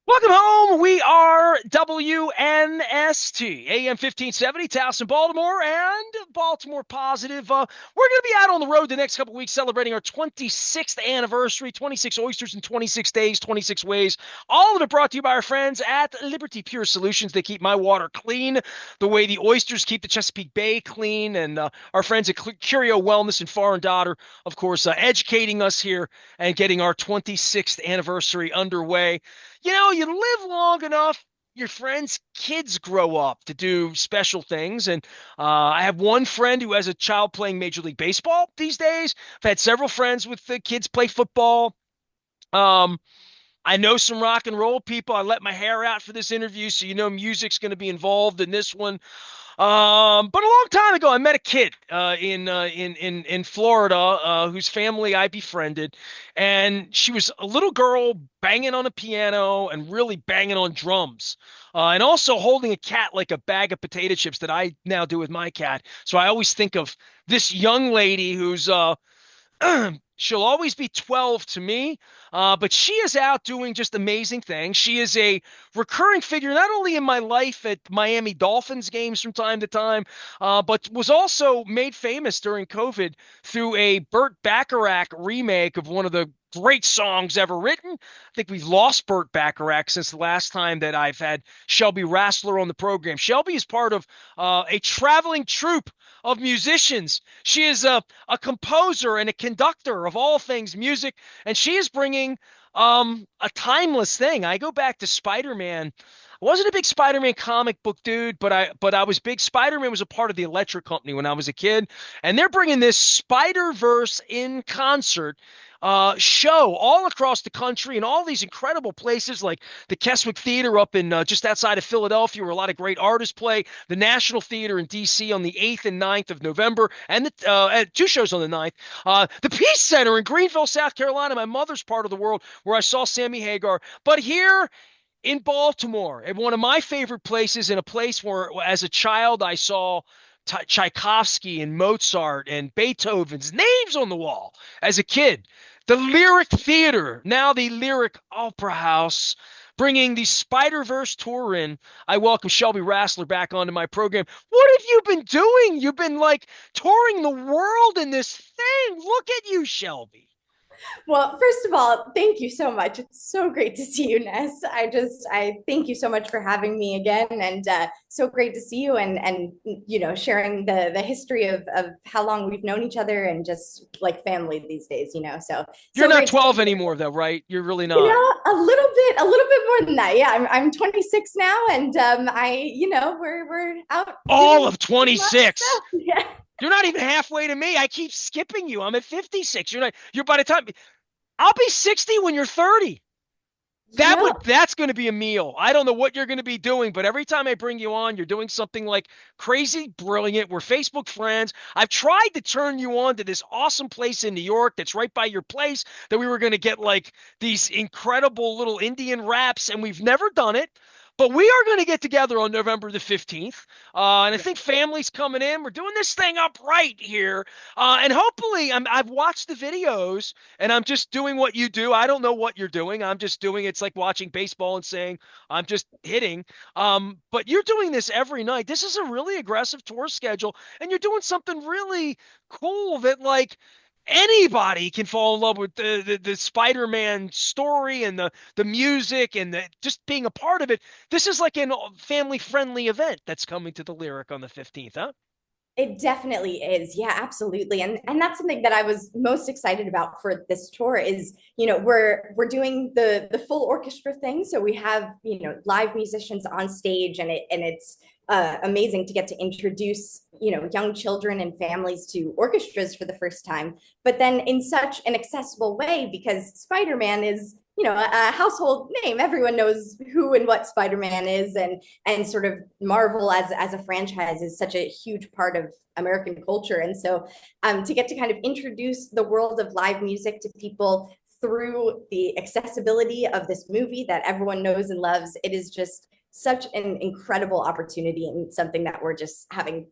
Welcome home. We are WNST, AM 1570, Towson, Baltimore, and Baltimore Positive. We're going to be out on the road the next couple weeks celebrating our 26th anniversary, 26 oysters in 26 days, 26 ways. All of it brought to you by our friends at Liberty Pure Solutions. They keep my water clean the way the oysters keep the Chesapeake Bay clean. And our friends at Curio Wellness and Foreign Daughter, of course, educating us here and getting our 26th anniversary underway. You live long enough, your friends' kids grow up to do special things. And I have one friend who has a child playing Major League Baseball these days. I've had several friends with the kids play football. Um, I know some rock and roll people. I let my hair out for this interview, so music's going to be involved in this one. But a long time ago, I met a kid in Florida whose family I befriended, and she was a little girl banging on a piano and really banging on drums, and also holding a cat like a bag of potato chips that I now do with my cat. So I always think of this young lady who's she'll always be 12 to me, but she is out doing just amazing things. She is a recurring figure, not only in my life at Miami Dolphins games from time to time, but was also made famous during COVID through a Burt Bacharach remake of one of the great songs ever written. I think we've lost Burt Bacharach since the last time that I've had Shelbie Rassler on the program. Shelbie is part of a traveling troupe of musicians. She is a composer and a conductor of all things music, and she is bringing a timeless thing. I go back to Spider-Man. I wasn't a big Spider-Man comic book dude, but I was big. Spider-Man was a part of the Electric Company when I was a kid, and they're bringing this Spider-Verse in concert show all across the country and all these incredible places like the Keswick Theater up in just outside of Philadelphia, where a lot of great artists play, the National Theater in D.C. on the 8th and 9th of November, and two shows on the 9th. The Peace Center in Greenville, South Carolina, my mother's part of the world, where I saw Sammy Hagar. But here in Baltimore, at one of my favorite places, in a place where, as a child, I saw Tchaikovsky and Mozart and Beethoven's names on the wall as a kid. The Lyric Theater, now the Lyric Opera House, bringing the Spider-Verse tour in. I welcome Shelbie Rassler back onto my program. What have you been doing? You've been like touring the world in this thing. Look at you, Shelbie. Well, first of all, thank you so much. It's so great to see you, Ness. I thank you so much for having me again, and so great to see you, and sharing the history of how long we've known each other, and just like family these days. You're So not great to 12 be here. anymore, though, right? You're really not. A little bit more than that. Yeah, I'm 26 now, and we're out All doing of lots of 26. stuff. Yeah. You're not even halfway to me. I keep skipping you. I'm at 56. You're not, you're by the time I'll be 60 when you're 30. You know, That's going to be a meal. I don't know what you're going to be doing, but every time I bring you on, you're doing something like crazy brilliant. We're Facebook friends. I've tried to turn you on to this awesome place in New York that's right by your place that we were going to get like these incredible little Indian wraps, and we've never done it. But we are going to get together on November the 15th. And I think family's coming in. We're doing this thing up right here. And hopefully, I've watched the videos and I'm just doing what you do. I don't know what you're doing. I'm just doing it's like watching baseball and saying I'm just hitting. But you're doing this every night. This is a really aggressive tour schedule, and you're doing something really cool that like anybody can fall in love with the Spider-Man story and the music and just being a part of it. This is like a family friendly event that's coming to the Lyric on the 15th, huh? it definitely is. Yeah, absolutely. And that's something that I was most excited about for this tour is, we're doing the full orchestra thing. So we have, live musicians on stage, and it's amazing to get to introduce, young children and families to orchestras for the first time, but then in such an accessible way, because Spider-Man is, a household name. Everyone knows who and what Spider-Man is, and sort of Marvel as a franchise is such a huge part of American culture. And so to get to kind of introduce the world of live music to people through the accessibility of this movie that everyone knows and loves, it is just such an incredible opportunity, and something that we're just having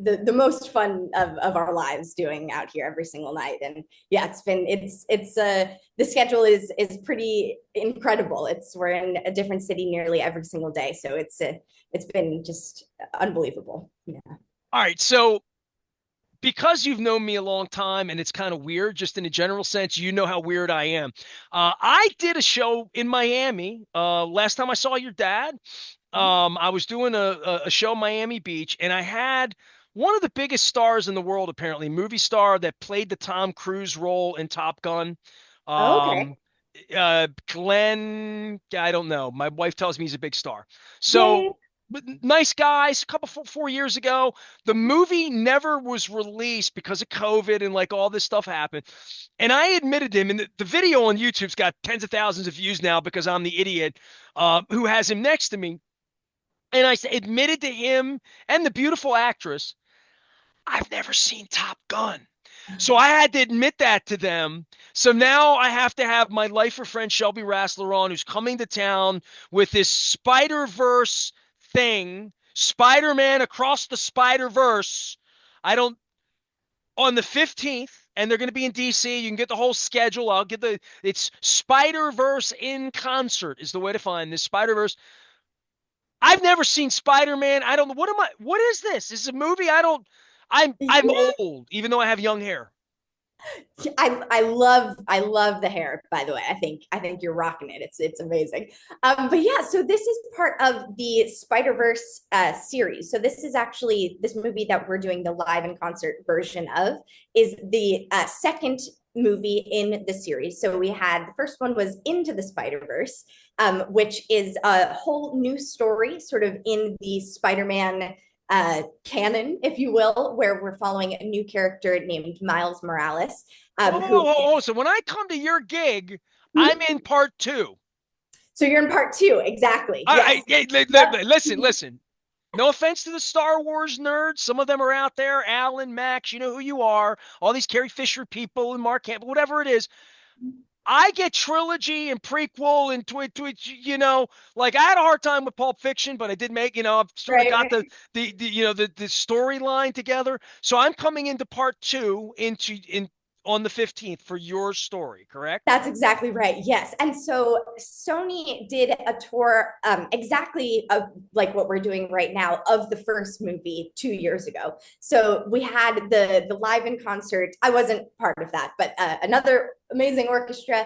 the most fun of our lives doing out here every single night. And yeah, the schedule is pretty incredible. We're in a different city nearly every single day, so it's been just unbelievable. Yeah. All right, so because you've known me a long time and it's kind of weird, just in a general sense, you know how weird I am. I did a show in Miami last time I saw your dad. I was doing a show in Miami Beach, and I had one of the biggest stars in the world, apparently, movie star that played the Tom Cruise role in Top Gun. Oh, okay. Um, Glenn, I don't know. My wife tells me he's a big star. So, Yay. but nice guys. A couple 4 years ago, the movie never was released because of COVID and like all this stuff happened. And I admitted him, and the video on YouTube's got tens of thousands of views now because I'm the idiot who has him next to me. And I admitted to him and the beautiful actress, I've never seen Top Gun. So I had to admit that to them. So now I have to have my lifer friend Shelbie Rassler on, who's coming to town with this Spider-Verse thing, Spider-Man Across the Spider-Verse. I don't on the 15th, and they're going to be in DC. You can get the whole schedule. It's Spider-Verse in concert is the way to find this Spider-Verse. I've never seen Spider-Man. I don't know. What is this? Is this a movie? I'm Yeah. old, even though I have young hair. I love the hair, by the way. I think you're rocking it. It's amazing. But yeah, so this is part of the Spider-Verse series. So this is actually this movie that we're doing the live in concert version of is the second movie in the series. So we had the first one was Into the Spider-Verse, which is a whole new story, sort of in the Spider-Man canon, if you will, where we're following a new character named Miles Morales, Whoa, whoa, whoa, who whoa, whoa. is. So when I come to your gig, I'm Mhm. in part two. So you're in part two, exactly. Yes. Hey, Yep. listen, listen. No offense to the Star Wars nerds. Some of them are out there. Alan, Max, you know who you are. All these Carrie Fisher people and Mark Hamill, whatever it is. I get trilogy and prequel and like I had a hard time with Pulp Fiction, but I did make, I've sort of Right, got right. the storyline together. So I'm coming into part two in on the 15th for your story, correct? That's exactly right. Yes. And so Sony did a tour exactly of like what we're doing right now of the first movie 2 years ago. So we had the live in concert. I wasn't part of that, but another amazing orchestra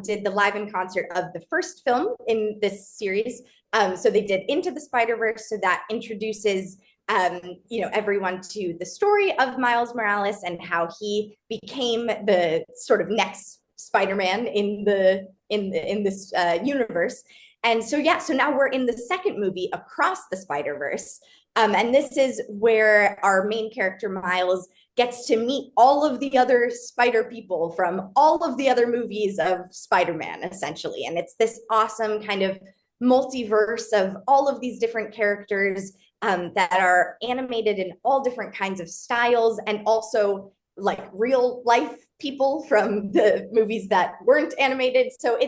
did the live in concert of the first film in this series. So they did Into the Spider-Verse. So that introduces everyone to the story of Miles Morales and how he became the sort of next Spider-Man in this universe. And so yeah, so now we're in the second movie, Across the Spider-Verse, and this is where our main character Miles gets to meet all of the other spider people from all of the other movies of Spider-Man, essentially. And it's this awesome kind of multiverse of all of these different characters that are animated in all different kinds of styles and also like real life people from the movies that weren't animated. So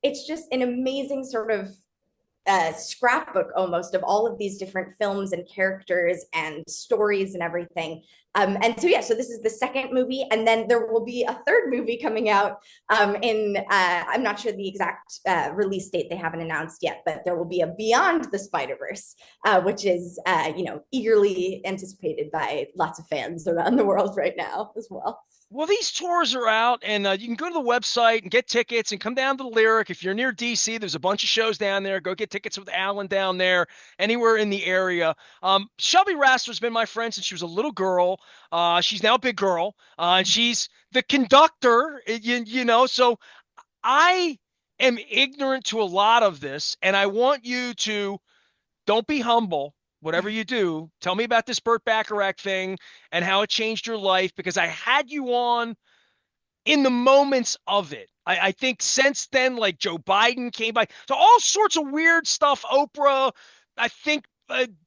it's just an amazing sort of scrapbook almost of all of these different films and characters and stories and everything. And so yeah, so this is the second movie, and then there will be a third movie coming out in I'm not sure the exact release date; they haven't announced yet, but there will be a Beyond the Spider-Verse, which is eagerly anticipated by lots of fans around the world right now as well. Well, these tours are out, and you can go to the website and get tickets and come down to the Lyric. If you're near DC, there's a bunch of shows down there. Go get tickets with Alan down there, anywhere in the area. Shelbie Rassler's been my friend since she was a little girl. She's now a big girl, and she's the conductor, so I am ignorant to a lot of this, and I want you to don't be humble. Whatever you do, tell me about this Burt Bacharach thing and how it changed your life because I had you on in the moments of it. I think since then, like Joe Biden came by, so all sorts of weird stuff. Oprah, I think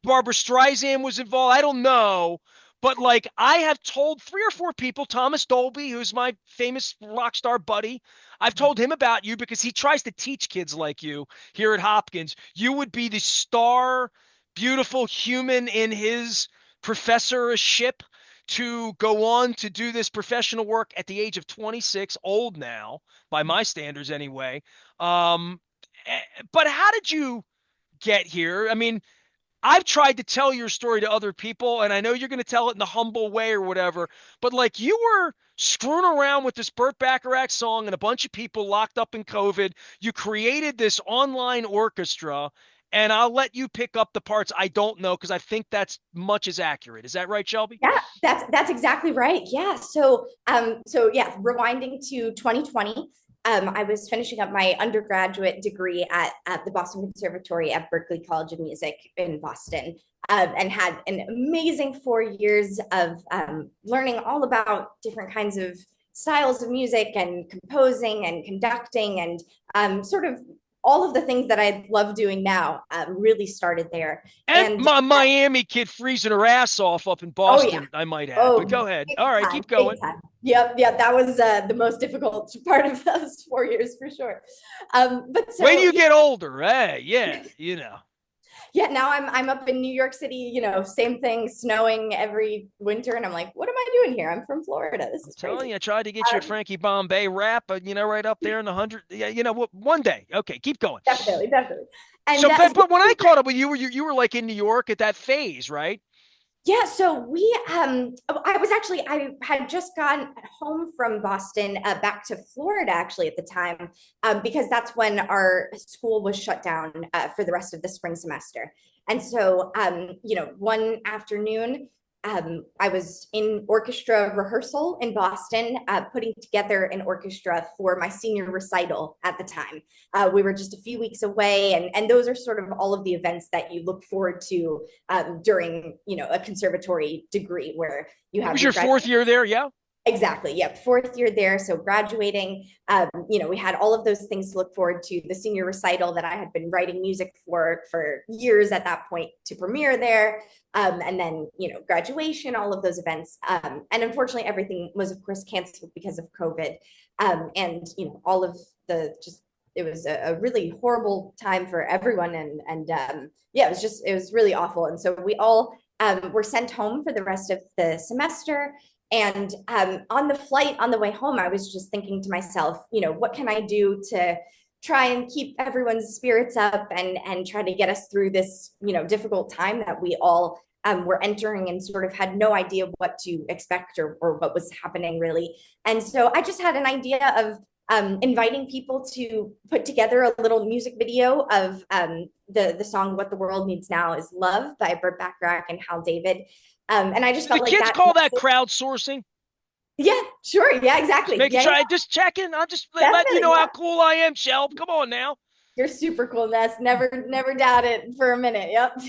Barbara Streisand was involved. I don't know. But like I have told three or four people, Thomas Dolby, who's my famous rock star buddy, I've told him about you because he tries to teach kids like you here at Hopkins. You would be the star, beautiful human in his professorship to go on to do this professional work at the age of 26, old now by my standards anyway. Um, but how did you get here? I mean, I've tried to tell your story to other people, and I know you're going to tell it in the humble way or whatever, but like you were screwing around with this Burt Bacharach song and a bunch of people locked up in COVID. You created this online orchestra, and I'll let you pick up the parts I don't know because I think that's much as accurate. Is that right, Shelby? Yeah, that's exactly right. Yeah. So yeah, rewinding to 2020, I was finishing up my undergraduate degree at the Boston Conservatory at Berklee College of Music in Boston, and had an amazing 4 years of learning all about different kinds of styles of music and composing and conducting and sort of all of the things that I love doing now really started there. And And my Miami kid freezing her ass off up in oh yeah, Boston, I might add. But oh, go ahead. big All right, time, keep big going. time. Yep, yeah, that was the most difficult part of those 4 years for sure. But When so you get older, hey, yeah, you know. yeah, now I'm up in New York City, same thing, snowing every winter, and I'm like, what am I doing here? I'm from Florida. This I'm is telling crazy. you, I tried to get you a Um, Frankie Bombay rap, but right up there in the hundred. Yeah, one day. Okay, keep going. Definitely, definitely. And So, but so but when I caught up with you, you were like in New York at that phase, right? yeah, so I had just gone home from Boston back to Florida actually at the time, because that's when our school was shut down for the rest of the spring semester. And so one afternoon, I was in orchestra rehearsal in Boston, putting together an orchestra for my senior recital at the time. We were just a few weeks away, and those are sort of all of the events that you look forward to during a conservatory degree where you It have was your your fourth graduate. year there, yeah. Exactly. Yep. Fourth year there. So graduating, we had all of those things to look forward to. The senior recital that I had been writing music for years at that point to premiere there. And then, graduation, all of those events. And unfortunately, everything was, of course, canceled because of COVID. And, all of it was a really horrible time for everyone. And yeah, it was really awful. And so we all were sent home for the rest of the semester. And on the flight on the way home, I was just thinking to myself, what can I do to try and keep everyone's spirits up and try to get us through this, difficult time that we all were entering and sort of had no idea what to expect or what was happening really. And so I just had an idea of inviting people to put together a little music video of the song "What the World Needs Now Is Love" by Burt Bacharach and Hal David. And I just Do the felt like kids that call that message. crowdsourcing? Yeah, sure. Yeah, Just exactly. making Yeah, sure, yeah, just checking. I'm just letting you definitely. know how Yeah. cool I am, Shelb. Come on now. You're super cool, Ness. Never doubt it for a minute. Yep.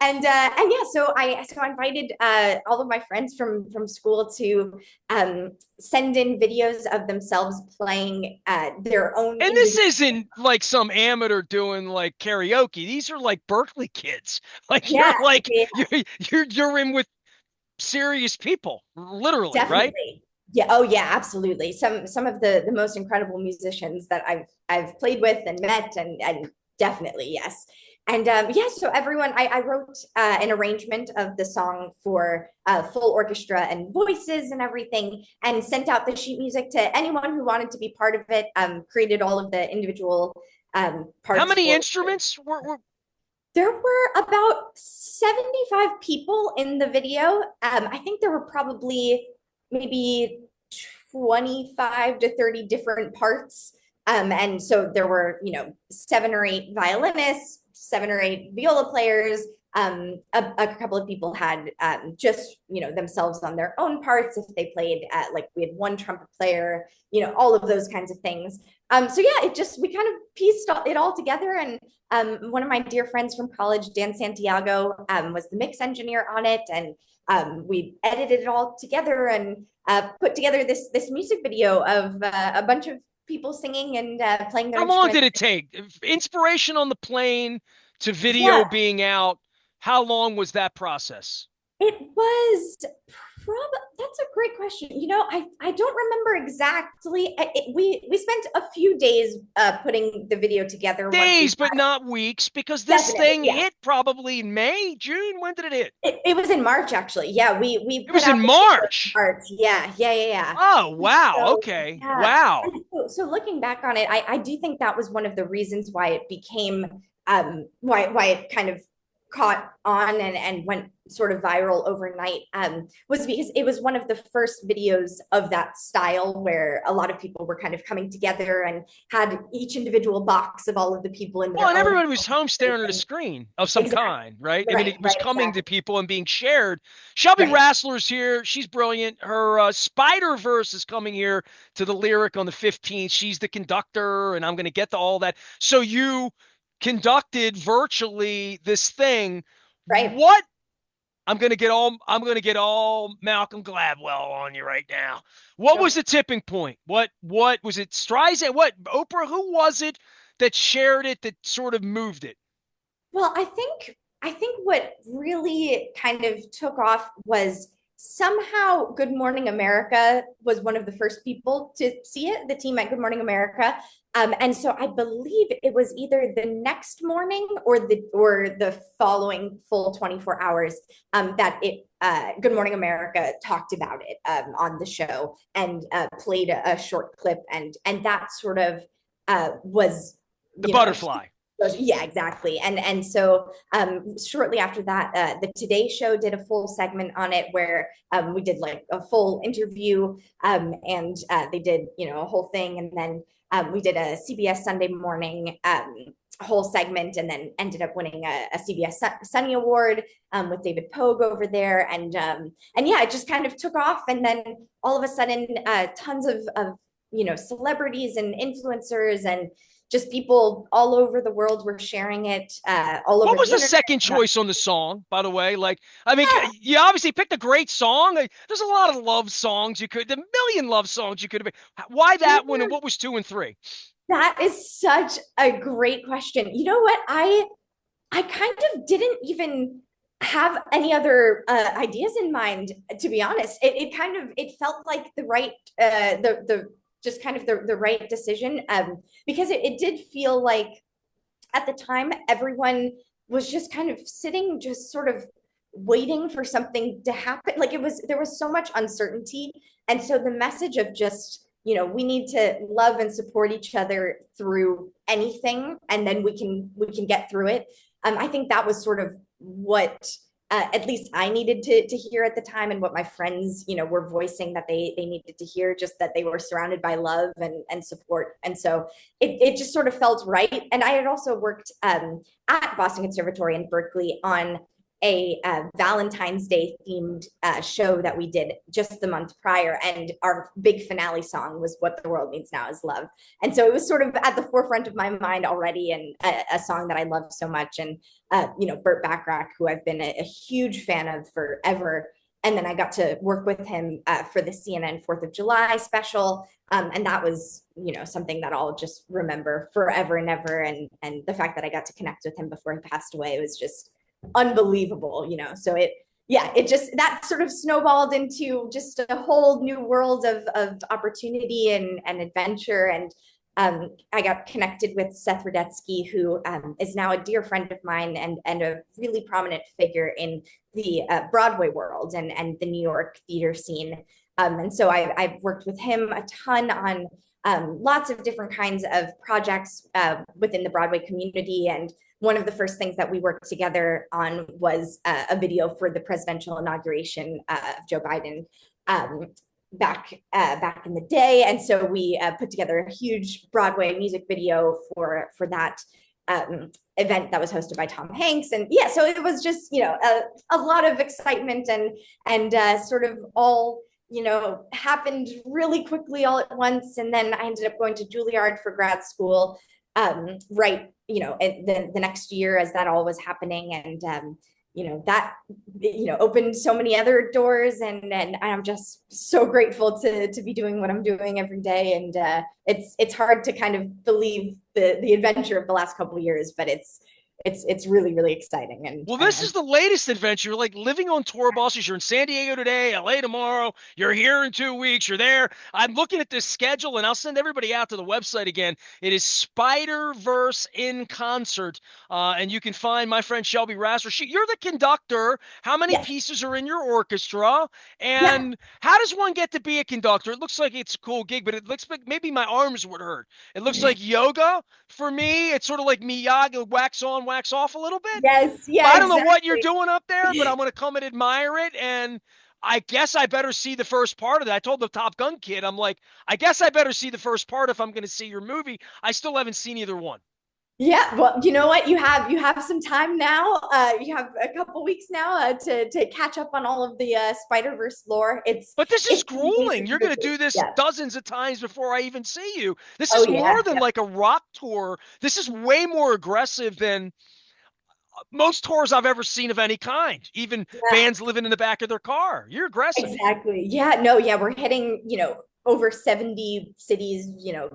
And yeah, so I invited all of my friends from school to send in videos of themselves playing their own And this individual. isn't like some amateur doing like karaoke. These are like Berkeley kids. Like Yeah, yeah, you're in with serious people, literally, right? definitely. Yeah. Oh, yeah. Absolutely. Some of the most incredible musicians that I've played with and met, and definitely yes. And yeah. So everyone, I wrote an arrangement of the song for full orchestra and voices and everything, and sent out the sheet music to anyone who wanted to be part of it. Created all of the individual How parts many for. instruments were There were about 75 people in the video. I think there were probably maybe 25 to 30 different parts. And so there were, seven or eight violinists, seven or eight viola players. A couple of people had just, themselves on their own parts if they played like we had one trumpet player, all of those kinds of things. So yeah, we kind of pieced it all together. And one of my dear friends from college, Dan Santiago, was the mix engineer on it. And we edited it all together and put together this music video of a bunch of people singing and playing their how long did instruments. it take? Inspiration on the plane to Yeah, video being out. How long was that process? it was That's a great question. I don't remember exactly. We spent a few days putting the video together once we Days, but not weeks, because this definitely, thing yeah. hit probably in May, June. When did it hit? It was in March, actually. Yeah, we It put was out in the video in March. March. Yeah, yeah, yeah, yeah. Oh, wow. So Okay. yeah, Wow. and so looking back on it, I do think that was one of the reasons why it became why it kind of caught on and went sort of viral overnight, was because it was one of the first videos of that style where a lot of people were kind of coming together and had each individual box of all of the people in Well, their and own everybody was home staring at a and screen of some exactly kind, right? I mean, right, it was right, coming to exactly people and being shared. Shelbie right. Rassler's here. She's brilliant. Her Spider-Verse is coming here to the Lyric on the 15th. She's the conductor, and I'm going to get to all that. So you conducted virtually this thing. Right. What I'm gonna get all Malcolm Gladwell on you right now. What was the tipping point? What was it? Streisand? What Oprah? Who was it that shared it that sort of moved it? Well, I think what really kind of took off was somehow Good Morning America was one of the first people to see it, the team at Good Morning America. And so I believe it was either the next morning or the following full 24 hours, that it Good Morning America talked about it on the show and played a short clip, and that sort of was The a butterfly. yeah, exactly. And so shortly after that, the Today Show did a full segment on it where we did like a full interview, and they did, a whole thing. And then we did a CBS Sunday Morning whole segment, and then ended up winning a CBS Sunny Award with David Pogue over there. And yeah, it just kind of took off. And then all of a sudden, tons of celebrities and influencers and just people all over the world were sharing it, all over What the was the internet. second choice on the song, by the way? Like, I mean, you obviously picked a great song. There's a lot of love songs the million love songs you could have. Why that one, and what was two and three? That is such a great question. You know what? I kind of didn't even have any other ideas in mind, to be honest. It kind of it felt like the right the just kind of the right decision, because it did feel like at the time everyone was just kind of sitting, just sort of waiting for something to happen. Like there was so much uncertainty, and so the message of just we need to love and support each other through anything, and then we can get through it. I think that was sort of what at least I needed to hear at the time, and what my friends, were voicing that they needed to hear, just that they were surrounded by love and support. And so it just sort of felt right. And I had also worked at Boston Conservatory in Berkeley on a Valentine's Day themed show that we did just the month prior. And our big finale song was What the World Needs Now Is Love. And so it was sort of at the forefront of my mind already, and a song that I love so much. And, Burt Bacharach, who I've been a huge fan of forever. And then I got to work with him for the CNN 4th of July special. And that was, something that I'll just remember forever and ever. And the fact that I got to connect with him before he passed away was just unbelievable. So it just that sort of snowballed into just a whole new world of opportunity and adventure. And I got connected with Seth Rudetsky, who is now a dear friend of mine and a really prominent figure in the Broadway world and the New York theater scene. And so I've worked with him a ton on lots of different kinds of projects within the Broadway community. And one of the first things that we worked together on was a video for the presidential inauguration of Joe Biden, back in the day. And so we put together a huge Broadway music video for that event that was hosted by Tom Hanks. And yeah, so it was just a lot of excitement and sort of all happened really quickly all at once. And then I ended up going to Juilliard for grad school, right, the next year as that all was happening. And that opened so many other doors, and I'm just so grateful to be doing what I'm doing every day. And it's hard to kind of believe the adventure of the last couple of years, but it's really, really exciting. Well, And this is the latest adventure. You're like living on tour buses. You're in San Diego today, LA tomorrow. You're here in 2 weeks. You're there. I'm looking at this schedule, and I'll send everybody out to the website again. It is Spider-Verse in concert, and you can find my friend Shelbie Rassler. You're the conductor. How many yes, pieces are in your orchestra? yeah. And how does one get to be a conductor? It looks like it's a cool gig, but it looks like maybe my arms would hurt. It looks like yoga for me. It's sort of like Miyagi, wax on, wax off a little bit. Yes, Well, yeah, I don't know what you're exactly. doing up there, but I'm going to come and admire it. And I guess I better see the first part of that. I told the Top Gun kid, I'm like, I guess I better see the first part if I'm going to see your movie. I still haven't seen either one. Yeah, well, you know what? You have some time now. You have a couple weeks now to catch up on all of the Spider-Verse lore. But this is It's an grueling. amazing You're going to movie. do this Yeah. dozens of times before I even see you. This Oh is yeah. more than like a rock tour. This is way more aggressive than most tours I've ever seen of any kind, even Yeah. bands living in the back of their car. You're aggressive. Exactly. Yeah, no, yeah, we're hitting, over 70 cities,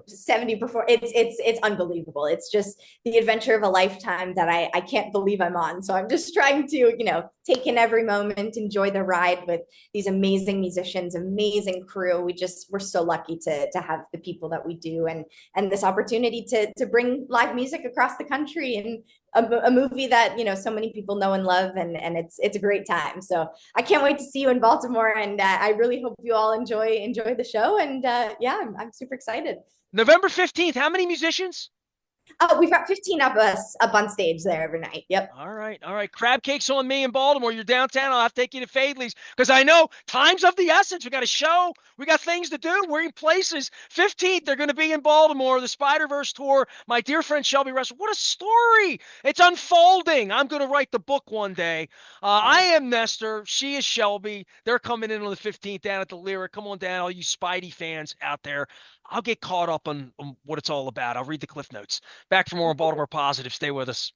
70 before it's unbelievable. It's just the adventure of a lifetime that I can't believe I'm on. So I'm just trying to, take in every moment, enjoy the ride with these amazing musicians, amazing crew. We're so lucky to have the people that we do and this opportunity to bring live music across the country and a movie that, so many people know and love and it's a great time. So I can't wait to see you in Baltimore, and I really hope you all enjoy the show. And yeah, I'm super excited. November 15th. How many musicians? Oh, we've got 15 of us up on stage there every night. Yep. All right, all right. Crab cakes on me in Baltimore. You're downtown. I'll have to take you to Fadley's because I know time's of the essence. We got a show. We got things to do. We're in places. 15th, they're going to be in Baltimore, the Spider-Verse tour. My dear friend Shelbie Rassler. What a story. It's unfolding. I'm going to write the book one day. I am Nestor. She is Shelbie. They're coming in on the 15th down at the Lyric. Come on down, all you Spidey fans out there. I'll get caught up on what it's all about. I'll read the Cliff Notes. Back for more on Baltimore Positive. Stay with us.